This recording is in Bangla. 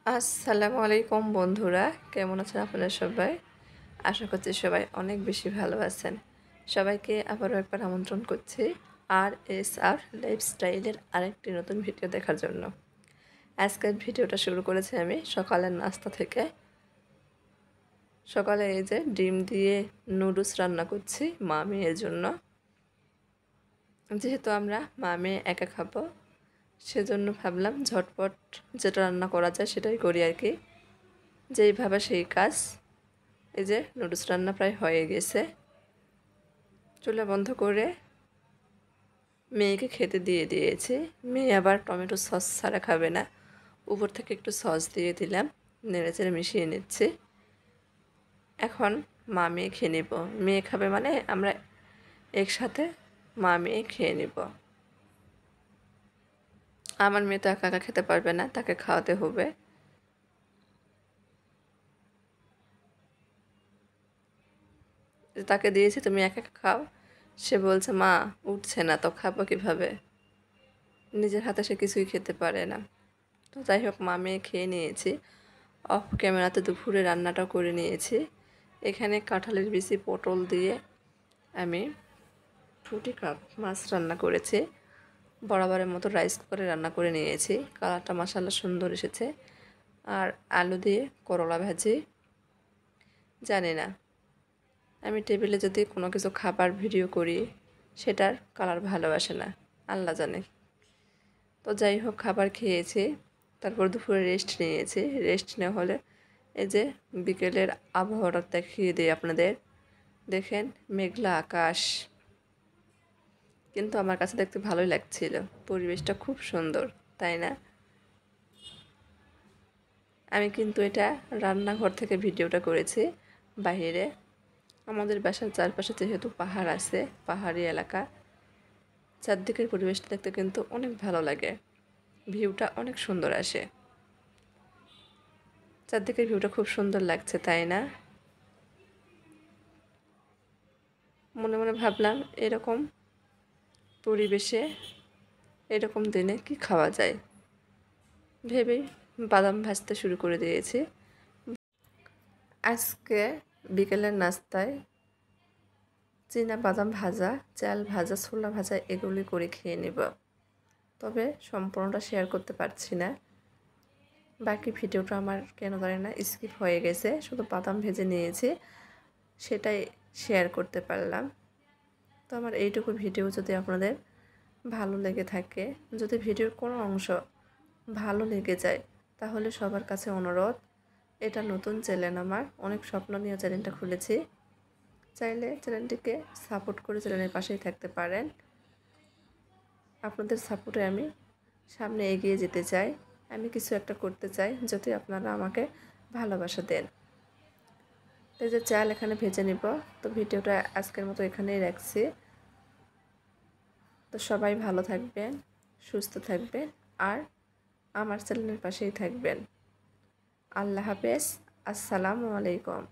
আসসালামু আলাইকুম বন্ধুরা, কেমন আছেন আপনারা সবাই? আশা করছি সবাই অনেক বেশি ভালো আছেন। সবাইকে আবারও একবার আমন্ত্রণ করছি আর লাইফস্টাইলের আরেকটি নতুন ভিডিও দেখার জন্য। আজকের ভিডিওটা শুরু করেছি আমি সকালের নাস্তা থেকে। সকালে এই যে ডিম দিয়ে নুডলস রান্না করছি মা মেয়ের জন্য। যেহেতু আমরা মা মেয়ে একা খাবো, সেজন্য ভাবলাম ঝটপট যেটা রান্না করা যায় সেটাই করি আর কি। যেইভাবে সেই কাজ। এই যে নুডলস রান্না প্রায় হয়ে গেছে। চুলা বন্ধ করে মেয়েকে খেতে দিয়ে দিয়েছি। মেয়ে আবার টমেটো সস ছাড়া খাবে না, উপর থেকে একটু সস দিয়ে দিলাম, নেড়েচেড়ে মিশিয়ে নিচ্ছি। এখন মা মেয়ে খেয়ে নেব। মেয়ে খাবে মানে আমরা একসাথে মা মেয়ে খেয়ে নেব। আমার মেয়ে তো একা একা খেতে পারবে না, তাকে খাওয়াতে হবে। তাকে দিয়েছি তুমি একা একা খাও, সে বলছে মা উঠছে না, তো খাবো কীভাবে? নিজের হাতে সে কিছুই খেতে পারে না। তো যাই হোক, মা মেয়ে খেয়ে নিয়েছি। অফ ক্যামেরাতে দুপুরে রান্নাটা করে নিয়েছি। এখানে কাঁঠালের বিচি পটল দিয়ে আমি ফুটি কাপ মাছ রান্না করেছি। বরাবরের মতো রাইস কুকারে রান্না করে নিয়েছি। কালারটা মাশাআল্লাহ সুন্দর এসেছে। আর আলু দিয়ে করলা ভাজি। জানি না, আমি টেবিলে যদি কোনো কিছু খাবার ভিডিও করি সেটার কালার ভালো আসে না, আল্লাহ জানে। তো যাই হোক, খাবার খেয়েছি, তারপর দুপুরে রেস্ট নিয়েছি। রেস্ট নেওয়া হলে এই যে বিকেলের আবহাওয়াটা দেখিয়ে দিই আপনাদের। দেখেন মেঘলা আকাশ, কিন্তু আমার কাছে দেখতে ভালোই লাগছিল। পরিবেশটা খুব সুন্দর, তাই না? আমি কিন্তু এটা রান্নাঘর থেকে ভিডিওটা করেছি। বাইরে আমাদের বাসার চারপাশে যেহেতু পাহাড় আছে, পাহাড়ি এলাকা, চারদিকের পরিবেশটা দেখতে কিন্তু অনেক ভালো লাগে। ভিউটা অনেক সুন্দর আসে। চারদিকের ভিউটা খুব সুন্দর লাগছে, তাই না? মনে মনে ভাবলাম এরকম পরিবেশে এরকম দিনে কি খাওয়া যায় ভেবেই বাদাম ভাজতে শুরু করে দিয়েছি। আজকে বিকেলের নাস্তায় চীনা বাদাম ভাজা, চাল ভাজা, ছোলা ভাজা এগুলি করে খেয়ে নেব। তবে সম্পূর্ণটা শেয়ার করতে পারছি না। বাকি ভিডিওটা আমার কেন জানি না স্কিপ হয়ে গেছে, শুধু বাদাম ভেজে নিয়েছি, সেটাই শেয়ার করতে পারলাম। তো আমার এইটুকু ভিডিও যদি আপনাদের ভালো লেগে থাকে, যদি ভিডিওর কোনো অংশ ভালো লেগে যায়, তাহলে সবার কাছে অনুরোধ, এটা নতুন চ্যানেল, আমার অনেক স্বপ্ন নিয়ে চ্যানেলটা খুলেছি। চাইলে চ্যানেলটিকে সাপোর্ট করে চ্যানেলের পাশেই থাকতে পারেন। আপনাদের সাপোর্টে আমি সামনে এগিয়ে যেতে চাই, আমি কিছু একটা করতে চাই, যদি আপনারা আমাকে ভালোবাসা দেন। এই যে চাল এখানে ভেজে নিব। তো ভিডিওটা আজকের মতো এখানেই রাখছি। তো সবাই ভালো থাকবেন, সুস্থ থাকবেন, আর আমার চ্যানেলের পাশেই থাকবেন। আল্লাহ হাফেজ। আসসালামু আলাইকুম।